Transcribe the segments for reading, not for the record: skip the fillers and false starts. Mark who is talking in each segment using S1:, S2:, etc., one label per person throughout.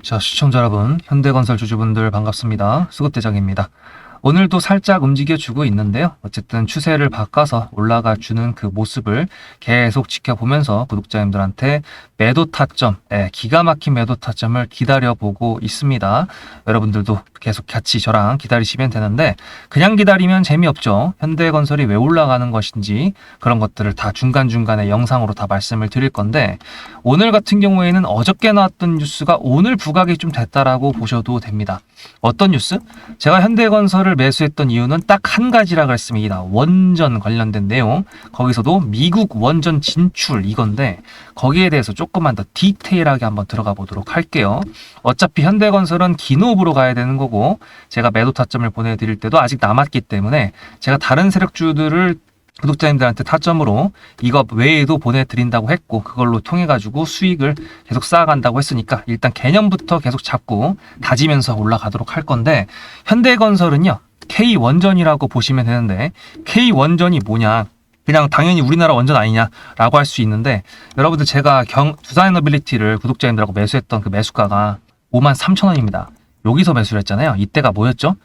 S1: 자, 시청자 여러분, 현대건설 주주분들 반갑습니다. 수급대장입니다. 오늘도 살짝 움직여주고 있는데요. 어쨌든 추세를 바꿔서 올라가주는 그 모습을 계속 지켜보면서 구독자님들한테 매도 타점, 기가 막힌 매도 타점을 기다려보고 있습니다. 여러분들도 계속 같이 저랑 기다리시면 되는데 그냥 기다리면 재미없죠. 현대건설이 왜 올라가는 것인지 그런 것들을 다 중간중간에 영상으로 다 말씀을 드릴 건데 오늘 같은 경우에는 어저께 나왔던 뉴스가 오늘 부각이 좀 됐다라고 보셔도 됩니다. 어떤 뉴스? 제가 현대건설을 매수했던 이유는 딱 한 가지라 그랬습니다. 원전 관련된 내용. 거기서도 미국 원전 진출 이건데 거기에 대해서 조금만 더 디테일하게 한번 들어가 보도록 할게요. 어차피 현대건설은 기노브로 가야 되는 거고 제가 매도 타점을 보내드릴 때도 아직 남았기 때문에 제가 다른 세력주들을 구독자님들한테 타점으로 이거 외에도 보내드린다고 했고 그걸로 통해가지고 수익을 계속 쌓아간다고 했으니까 일단 개념부터 계속 잡고 다지면서 올라가도록 할 건데 현대건설은요 K원전이라고 보시면 되는데 K원전이 뭐냐 그냥 당연히 우리나라 원전 아니냐라고 할 수 있는데 여러분들 제가 두산에너빌리티를 구독자님들하고 매수했던 그 매수가가 53,000원입니다. 여기서 매수를 했잖아요. 이때가 뭐였죠?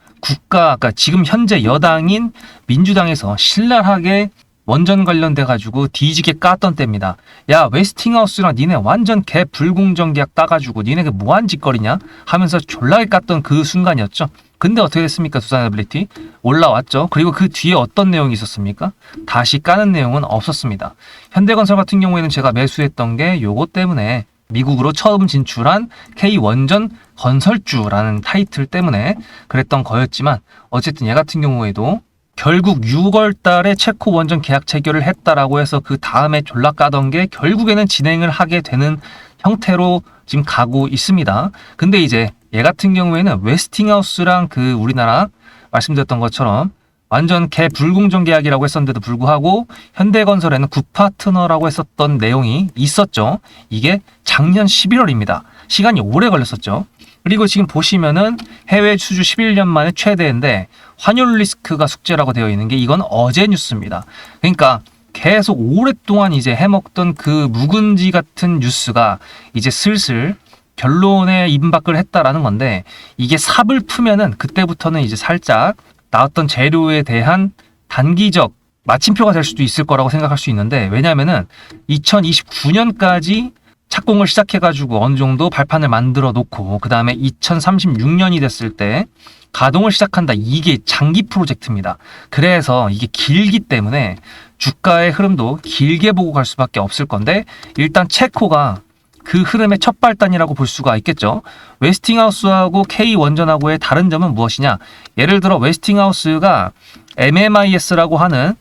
S1: 그러니까 지금 현재 여당인 민주당에서 신랄하게 원전 관련돼 가지고 뒤지게 깠던 때입니다. 야 웨스팅하우스랑 니네 완전 개 불공정 계약 따가지고 니네 그 뭐한 짓거리냐 하면서 졸라게 깠던 그 순간이었죠. 근데 어떻게 됐습니까? 두산에너빌리티 올라왔죠. 그리고 그 뒤에 어떤 내용이 있었습니까? 다시 까는 내용은 없었습니다. 현대건설 같은 경우에는 제가 매수했던 게 요거 때문에 미국으로 처음 진출한 K원전 건설주라는 타이틀 때문에 그랬던 거였지만 어쨌든 얘 같은 경우에도 결국 6월 달에 체코 원전 계약 체결을 했다라고 해서 그 다음에 졸라 까던 게 결국에는 진행을 하게 되는 형태로 지금 가고 있습니다. 근데 이제 얘 같은 경우에는 웨스팅하우스랑 그 우리나라 말씀드렸던 것처럼 완전 개 불공정 계약이라고 했었는데도 불구하고 현대건설에는 굿파트너라고 했었던 내용이 있었죠. 이게 작년 11월입니다. 시간이 오래 걸렸었죠. 그리고 지금 보시면은 해외 수주 11년 만에 최대인데 환율 리스크가 숙제라고 되어 있는 게 이건 어제 뉴스입니다. 그러니까 계속 오랫동안 이제 해먹던 그 묵은지 같은 뉴스가 이제 슬슬 결론에 임박을 했다라는 건데 이게 삽을 풀면은 그때부터는 이제 살짝 나왔던 재료에 대한 단기적 마침표가 될 수도 있을 거라고 생각할 수 있는데 왜냐하면은 2029년까지 착공을 시작해가지고 어느 정도 발판을 만들어 놓고 그 다음에 2036년이 됐을 때 가동을 시작한다. 이게 장기 프로젝트입니다. 그래서 이게 길기 때문에 주가의 흐름도 길게 보고 갈 수밖에 없을 건데 일단 체코가 그 흐름의 첫 발단이라고 볼 수가 있겠죠. 웨스팅하우스하고 K원전하고의 다른 점은 무엇이냐? 예를 들어 웨스팅하우스가 MMIS라고 하는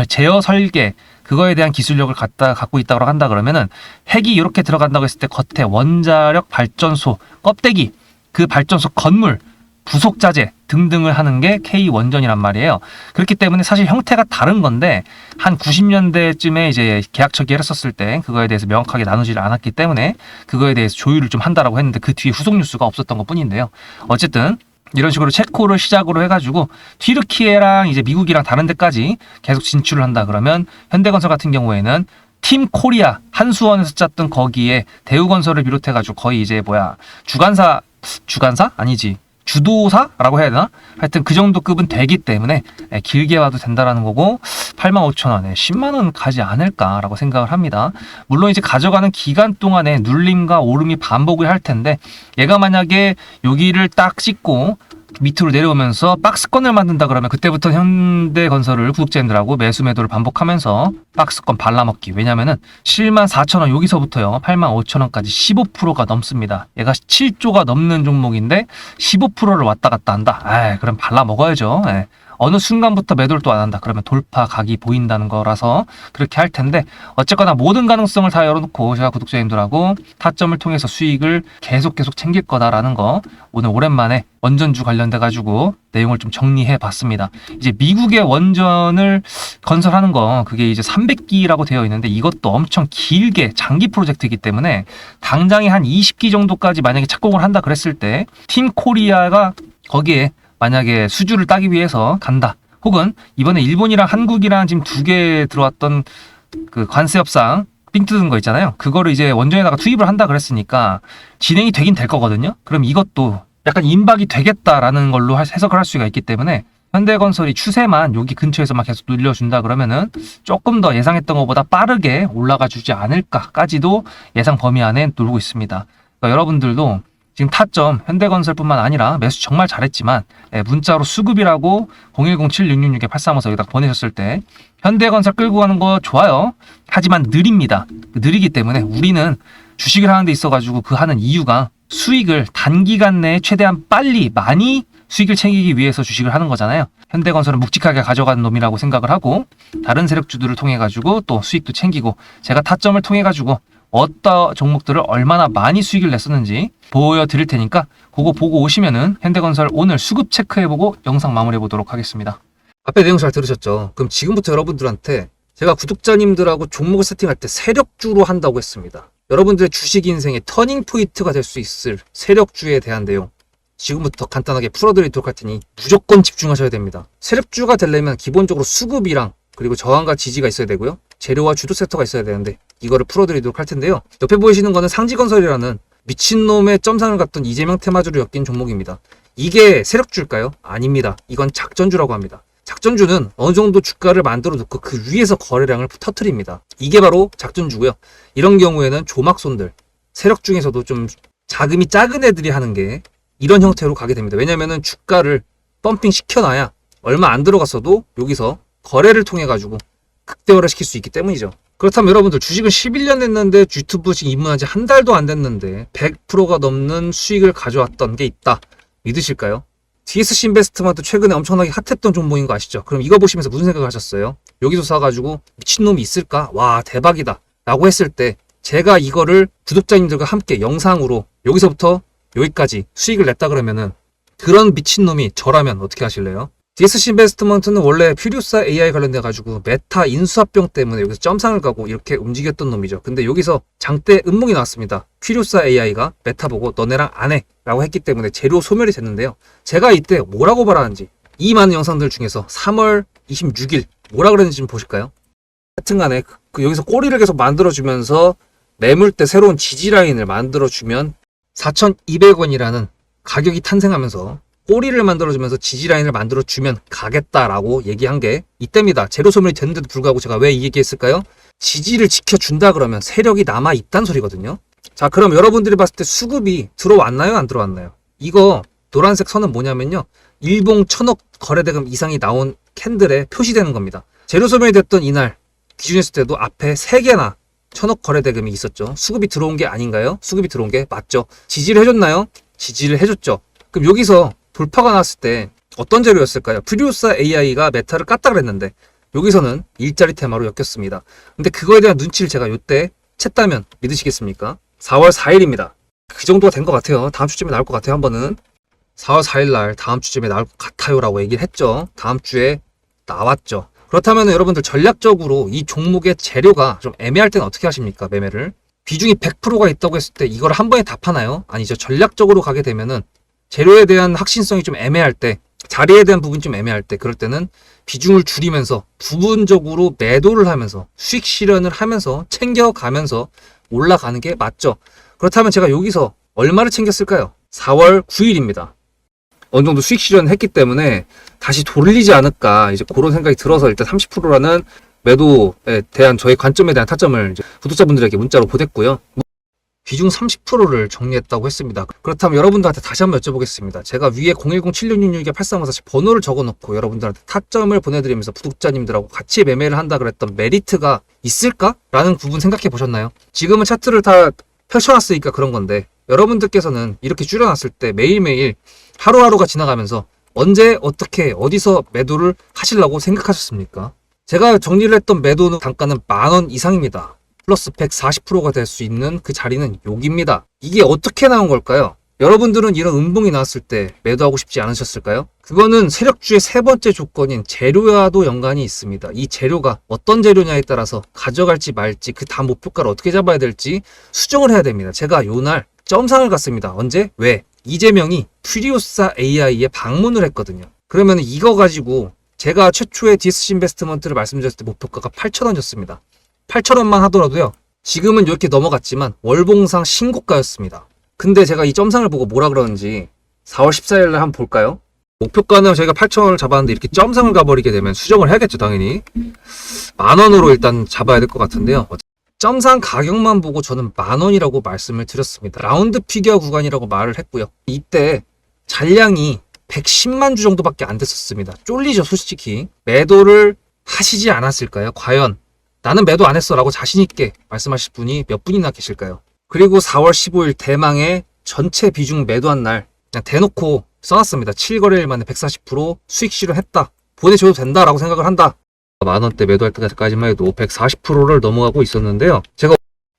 S1: 제어 설계 그거에 대한 기술력을 갖고 있다고 한다 그러면은 핵이 이렇게 들어간다고 했을 때 겉에 원자력 발전소 껍데기 그 발전소 건물 부속 자재 등등을 하는 게 K원전이란 말이에요. 그렇기 때문에 사실 형태가 다른 건데 한 90년대쯤에 이제 계약 체결을 했었을 때 그거에 대해서 명확하게 나누질 않았기 때문에 그거에 대해서 조율을 좀 한다라고 했는데 그 뒤에 후속 뉴스가 없었던 것 뿐인데요. 어쨌든 이런 식으로 체코를 시작으로 해가지고 튀르키예랑 이제 미국이랑 다른 데까지 계속 진출을 한다 그러면 현대건설 같은 경우에는 팀 코리아 한수원에서 짰던 거기에 대우건설을 비롯해가지고 거의 이제 주간사 아니지 주도사라고 해야 되나? 하여튼 그 정도 급은 되기 때문에 길게 봐도 된다라는 거고 85,000원에 10만원 가지 않을까라고 생각을 합니다. 물론 이제 가져가는 기간 동안에 눌림과 오름이 반복을 할 텐데 얘가 만약에 여기를 딱 찍고 밑으로 내려오면서 박스권을 만든다 그러면 그때부터 현대건설을 구독자님들하고 매수 매도를 반복하면서 박스권 발라먹기. 왜냐면은 74,000원 여기서부터요 85,000원까지 15%가 넘습니다. 얘가 7조가 넘는 종목인데 15%를 왔다 갔다 한다. 그럼 발라먹어야죠. 어느 순간부터 매도를 또 안 한다. 그러면 돌파 각이 보인다는 거라서 그렇게 할 텐데 어쨌거나 모든 가능성을 다 열어놓고 제가 구독자님들하고 타점을 통해서 수익을 계속 챙길 거다라는 거 오늘 오랜만에 원전주 관련돼 가지고 내용을 좀 정리해 봤습니다. 이제 미국의 원전을 건설하는 거 그게 이제 300기라고 되어 있는데 이것도 엄청 길게 장기 프로젝트이기 때문에 당장에 한 20기 정도까지 만약에 착공을 한다 그랬을 때 팀 코리아가 거기에 만약에 수주를 따기 위해서 간다. 혹은 이번에 일본이랑 한국이랑 지금 두 개 들어왔던 그 관세 협상 삥 뜯은 거 있잖아요. 그거를 이제 원전에다가 투입을 한다 그랬으니까 진행이 되긴 될 거거든요. 그럼 이것도 약간 임박이 되겠다라는 걸로 해석을 할 수가 있기 때문에 현대건설이 추세만 여기 근처에서만 계속 눌려준다 그러면은 조금 더 예상했던 것보다 빠르게 올라가 주지 않을까까지도 예상 범위 안에 놀고 있습니다. 그러니까 여러분들도 지금 타점 현대건설뿐만 아니라 매수 정말 잘했지만 문자로 수급이라고 010-7666-8354 여기다 보내셨을 때 현대건설 끌고 가는 거 좋아요. 하지만 느립니다. 느리기 때문에 우리는 주식을 하는 데 있어가지고 그 하는 이유가 수익을 단기간 내에 최대한 빨리 많이 수익을 챙기기 위해서 주식을 하는 거잖아요. 현대건설은 묵직하게 가져가는 놈이라고 생각을 하고 다른 세력주들을 통해 가지고 또 수익도 챙기고 제가 타점을 통해 가지고 어떤 종목들을 얼마나 많이 수익을 냈었는지 보여드릴 테니까 그거 보고 오시면은 현대건설 오늘 수급 체크해보고 영상 마무리해 보도록 하겠습니다. 앞에 내용 잘 들으셨죠? 그럼 지금부터 여러분들한테 제가 구독자님들하고 종목을 세팅할 때 세력주로 한다고 했습니다. 여러분들의 주식 인생의 터닝 포인트가 될 수 있을 세력주에 대한 내용 지금부터 간단하게 풀어드리도록 할 테니 무조건 집중하셔야 됩니다. 세력주가 되려면 기본적으로 수급이랑 그리고 저항과 지지가 있어야 되고요. 재료와 주도 섹터가 있어야 되는데 이거를 풀어드리도록 할 텐데요. 옆에 보이시는 거는 상지건설이라는 미친놈의 점상을 갖던 이재명 테마주를 엮인 종목입니다. 이게 세력주일까요? 아닙니다. 이건 작전주라고 합니다. 작전주는 어느 정도 주가를 만들어 놓고 그 위에서 거래량을 터트립니다. 이게 바로 작전주고요. 이런 경우에는 조막손들, 세력 중에서도 좀 자금이 작은 애들이 하는 게 이런 형태로 가게 됩니다. 왜냐면은 주가를 펌핑 시켜놔야 얼마 안 들어갔어도 여기서 거래를 통해 가지고 극대화를 시킬 수 있기 때문이죠. 그렇다면 여러분들 주식을 11년 했는데 유튜브 지금 입문한 지 한 달도 안 됐는데 100%가 넘는 수익을 가져왔던 게 있다. 믿으실까요? DSC 인베스트먼트 최근에 엄청나게 핫했던 종목인 거 아시죠? 그럼 이거 보시면서 무슨 생각을 하셨어요? 여기서 사가지고 미친놈이 있을까? 와 대박이다 라고 했을 때 제가 이거를 구독자님들과 함께 영상으로 여기서부터 여기까지 수익을 냈다 그러면은 그런 미친놈이 저라면 어떻게 하실래요? DSC 인베스트먼트는 원래 퓨리오사 AI 관련돼 가지고 메타 인수합병 때문에 여기서 점상을 가고 이렇게 움직였던 놈이죠. 근데 여기서 장대 음몽이 나왔습니다. 퓨리오사 AI가 메타 보고 너네랑 안 해 라고 했기 때문에 재료 소멸이 됐는데요. 제가 이때 뭐라고 말하는지 이 많은 영상들 중에서 3월 26일 뭐라 그랬는지 좀 보실까요? 하여튼간에 여기서 꼬리를 계속 만들어주면서 매물대 새로운 지지라인을 만들어주면 4,200원이라는 가격이 탄생하면서 꼬리를 만들어주면서 지지라인을 만들어주면 가겠다라고 얘기한 게 이때입니다. 재료 소멸이 됐는데도 불구하고 제가 왜 이 얘기했을까요? 지지를 지켜준다 그러면 세력이 남아있단 소리거든요. 자, 그럼 여러분들이 봤을 때 수급이 들어왔나요? 안 들어왔나요? 이거 노란색 선은 뭐냐면요. 일봉 1,000억 거래대금 이상이 나온 캔들에 표시되는 겁니다. 재료 소멸이 됐던 이날 기준했을 때도 앞에 3개나 1,000억 거래대금이 있었죠. 수급이 들어온 게 아닌가요? 수급이 들어온 게 맞죠. 지지를 해줬나요? 지지를 해줬죠. 그럼 여기서 돌파가 났을 때 어떤 재료였을까요? 퓨리오사 AI가 메타를 깠다 그랬는데 여기서는 일자리 테마로 엮였습니다. 근데 그거에 대한 눈치를 제가 요때 챘다면 믿으시겠습니까? 4월 4일입니다. 그 정도가 된 것 같아요. 다음 주쯤에 나올 것 같아요. 한 번은 4월 4일 날 다음 주쯤에 나올 것 같아요 라고 얘기를 했죠. 다음 주에 나왔죠. 그렇다면 여러분들 전략적으로 이 종목의 재료가 좀 애매할 때는 어떻게 하십니까? 매매를 비중이 100%가 있다고 했을 때 이걸 한 번에 다 파나요? 아니죠. 전략적으로 가게 되면은 재료에 대한 확신성이 좀 애매할 때, 자리에 대한 부분이 좀 애매할 때, 그럴 때는 비중을 줄이면서 부분적으로 매도를 하면서 수익 실현을 하면서 챙겨가면서 올라가는 게 맞죠. 그렇다면 제가 여기서 얼마를 챙겼을까요? 4월 9일입니다. 어느 정도 수익 실현을 했기 때문에 다시 돌리지 않을까 이제 그런 생각이 들어서 일단 30%라는 매도에 대한 저의 관점에 대한 타점을 이제 구독자분들에게 문자로 보냈고요. 비중 30%를 정리했다고 했습니다. 그렇다면 여러분들한테 다시 한번 여쭤보겠습니다. 제가 위에 010-7666-8354 번호를 적어놓고 여러분들한테 타점을 보내드리면서 구독자님들하고 같이 매매를 한다 그랬던 메리트가 있을까? 라는 부분 생각해 보셨나요? 지금은 차트를 다 펼쳐놨으니까 그런 건데 여러분들께서는 이렇게 줄여놨을 때 매일매일 하루하루가 지나가면서 언제 어떻게 어디서 매도를 하시려고 생각하셨습니까? 제가 정리를 했던 매도 단가는 10,000원 이상입니다. 플러스 140%가 될 수 있는 그 자리는 여기입니다. 이게 어떻게 나온 걸까요? 여러분들은 이런 음봉이 나왔을 때 매도하고 싶지 않으셨을까요? 그거는 세력주의 세 번째 조건인 재료와도 연관이 있습니다. 이 재료가 어떤 재료냐에 따라서 가져갈지 말지 그 다음 목표가를 어떻게 잡아야 될지 수정을 해야 됩니다. 제가 요날 점상을 갔습니다. 언제? 왜? 이재명이 퓨리오사 AI에 방문을 했거든요. 그러면 이거 가지고 제가 최초에 DSC 인베스트먼트를 말씀드렸을 때 목표가가 8,000원이었습니다. 8,000원만 하더라도요. 지금은 이렇게 넘어갔지만 월봉상 신고가였습니다. 근데 제가 이 점상을 보고 뭐라 그러는지 4월 14일 날 한번 볼까요? 목표가는 저희가 8,000원을 잡았는데 이렇게 점상을 가버리게 되면 수정을 해야겠죠, 당연히. 10,000원으로 일단 잡아야 될 것 같은데요. 점상 가격만 보고 저는 10,000원이라고 말씀을 드렸습니다. 라운드 피겨 구간이라고 말을 했고요. 이때 잔량이 110만 주 정도밖에 안 됐었습니다. 쫄리죠, 솔직히. 매도를 하시지 않았을까요? 과연 나는 매도 안 했어 라고 자신있게 말씀하실 분이 몇 분이나 계실까요? 그리고 4월 15일 대망의 전체 비중 매도한 날 그냥 대놓고 써놨습니다. 7거래일 만에 140% 수익 실현했다. 보내줘도 된다라고 생각을 한다. 만원대 매도할 때까지만 해도 140%를 넘어가고 있었는데요. 제가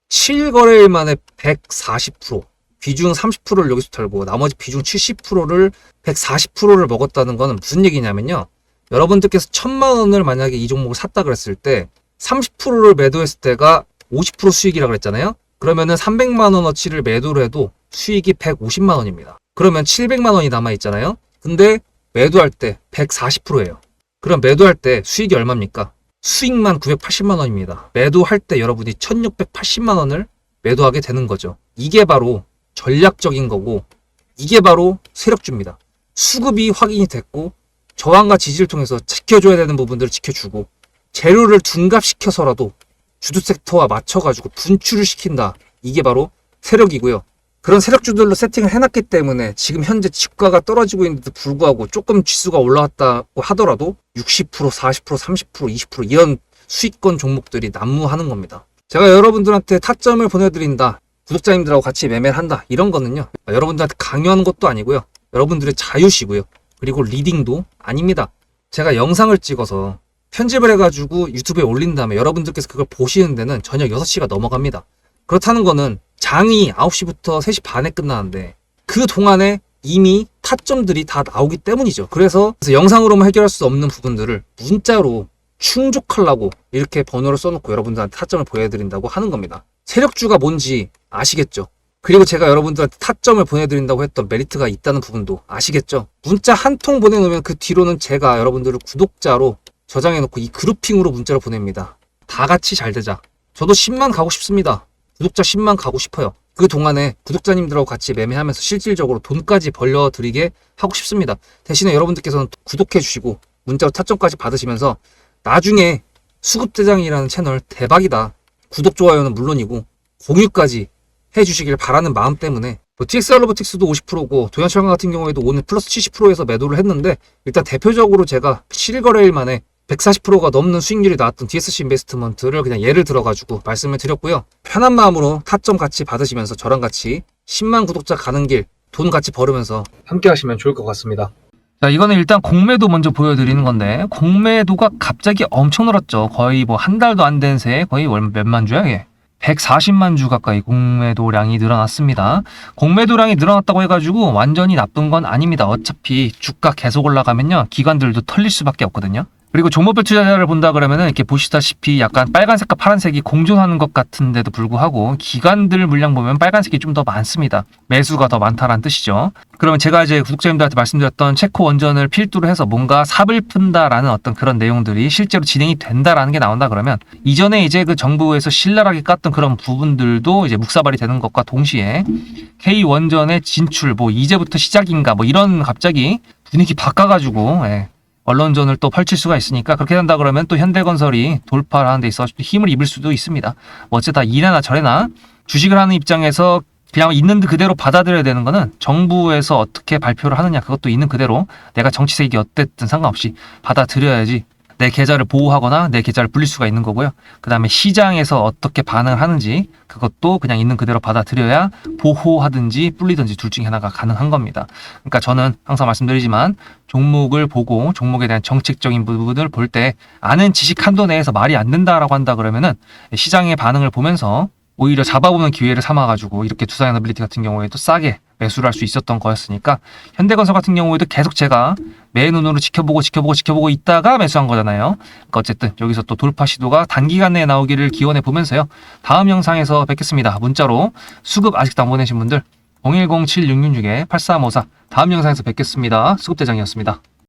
S1: 7거래일 만에 140%, 비중 30%를 여기서 털고 나머지 비중 70%를 140%를 먹었다는 거는 무슨 얘기냐면요. 여러분들께서 1,000만 원을 만약에 이 종목을 샀다 그랬을 때 30%를 매도했을 때가 50% 수익이라고 그랬잖아요. 그러면은 300만 원어치를 매도를 해도 수익이 150만 원입니다. 그러면 700만 원이 남아있잖아요. 근데 매도할 때 140%예요. 그럼 매도할 때 수익이 얼마입니까? 수익만 980만 원입니다. 매도할 때 여러분이 1680만 원을 매도하게 되는 거죠. 이게 바로 전략적인 거고 이게 바로 세력주입니다. 수급이 확인이 됐고 저항과 지지를 통해서 지켜줘야 되는 부분들을 지켜주고 재료를 둔갑시켜서라도 주도 섹터와 맞춰가지고 분출을 시킨다. 이게 바로 세력이고요. 그런 세력주들로 세팅을 해놨기 때문에 지금 현재 주가가 떨어지고 있는데도 불구하고 조금 지수가 올라왔다고 하더라도 60%, 40%, 30%, 20% 이런 수익권 종목들이 난무하는 겁니다. 제가 여러분들한테 타점을 보내드린다. 구독자님들하고 같이 매매를 한다. 이런 거는요. 여러분들한테 강요하는 것도 아니고요. 여러분들의 자유시고요. 그리고 리딩도 아닙니다. 제가 영상을 찍어서 편집을 해가지고 유튜브에 올린 다음에 여러분들께서 그걸 보시는 데는 저녁 6시가 넘어갑니다. 그렇다는 거는 장이 9시부터 3시 반에 끝나는데 그 동안에 이미 타점들이 다 나오기 때문이죠. 그래서 영상으로만 해결할 수 없는 부분들을 문자로 충족하려고 이렇게 번호를 써놓고 여러분들한테 타점을 보여드린다고 하는 겁니다. 세력주가 뭔지 아시겠죠? 그리고 제가 여러분들한테 타점을 보내드린다고 했던 메리트가 있다는 부분도 아시겠죠? 문자 한 통 보내놓으면 그 뒤로는 제가 여러분들을 구독자로 저장해놓고 이 그룹핑으로 문자를 보냅니다. 다 같이 잘 되자. 저도 10만 가고 싶습니다. 구독자 10만 가고 싶어요. 그 동안에 구독자님들하고 같이 매매하면서 실질적으로 돈까지 벌려드리게 하고 싶습니다. 대신에 여러분들께서는 구독해주시고 문자로 타점까지 받으시면서 나중에 수급대장이라는 채널 대박이다. 구독, 좋아요는 물론이고 공유까지 해주시길 바라는 마음 때문에 TXR 로보틱스도 50%고 도연철강 같은 경우에도 오늘 플러스 70%에서 매도를 했는데 일단 대표적으로 제가 7거래일 만에 140%가 넘는 수익률이 나왔던 DSC 인베스트먼트를 그냥 예를 들어가지고 말씀을 드렸고요. 편한 마음으로 타점 같이 받으시면서 저랑 같이 10만 구독자 가는 길 돈 같이 벌으면서 함께 하시면 좋을 것 같습니다. 자, 이거는 일단 공매도 먼저 보여드리는 건데 공매도가 갑자기 엄청 늘었죠. 거의 뭐 한 달도 안 된 새에 거의 몇만 주야 이게. 140만 주 가까이 공매도량이 늘어났습니다. 공매도량이 늘어났다고 해가지고 완전히 나쁜 건 아닙니다. 어차피 주가 계속 올라가면요 기관들도 털릴 수밖에 없거든요. 그리고 종목별 투자자를 본다 그러면은 이렇게 보시다시피 약간 빨간색과 파란색이 공존하는 것 같은데도 불구하고 기관들 물량 보면 빨간색이 좀 더 많습니다. 매수가 더 많다라는 뜻이죠. 그러면 제가 이제 구독자님들한테 말씀드렸던 체코 원전을 필두로 해서 뭔가 삽을 푼다라는 어떤 그런 내용들이 실제로 진행이 된다라는 게 나온다 그러면 이전에 이제 그 정부에서 신랄하게 깠던 그런 부분들도 이제 묵사발이 되는 것과 동시에 K 원전의 진출 뭐 이제부터 시작인가 뭐 이런 갑자기 분위기 바꿔가지고 언론전을 또 펼칠 수가 있으니까 그렇게 된다 그러면 또 현대건설이 돌파를 하는 데 있어서 힘을 입을 수도 있습니다. 뭐 어쨌든 이래나 저래나 주식을 하는 입장에서 그냥 있는 그대로 받아들여야 되는 거는 정부에서 어떻게 발표를 하느냐 그것도 있는 그대로 내가 정치색이 어땠든 상관없이 받아들여야지 내 계좌를 보호하거나 내 계좌를 불릴 수가 있는 거고요. 그 다음에 시장에서 어떻게 반응을 하는지 그것도 그냥 있는 그대로 받아들여야 보호하든지 불리든지 둘 중에 하나가 가능한 겁니다. 그러니까 저는 항상 말씀드리지만 종목을 보고 종목에 대한 정책적인 부분을 볼 때 아는 지식 한도 내에서 말이 안 된다라고 한다 그러면은 시장의 반응을 보면서 오히려 잡아보는 기회를 삼아가지고 이렇게 두산에너빌리티 같은 경우에도 싸게 매수를 할 수 있었던 거였으니까 현대건설 같은 경우에도 계속 제가 매 눈으로 지켜보고 있다가 매수한 거잖아요. 그러니까 어쨌든 여기서 또 돌파 시도가 단기간 내에 나오기를 기원해 보면서요. 다음 영상에서 뵙겠습니다. 문자로 수급 아직도 안 보내신 분들 010-7666-8354 다음 영상에서 뵙겠습니다. 수급대장이었습니다.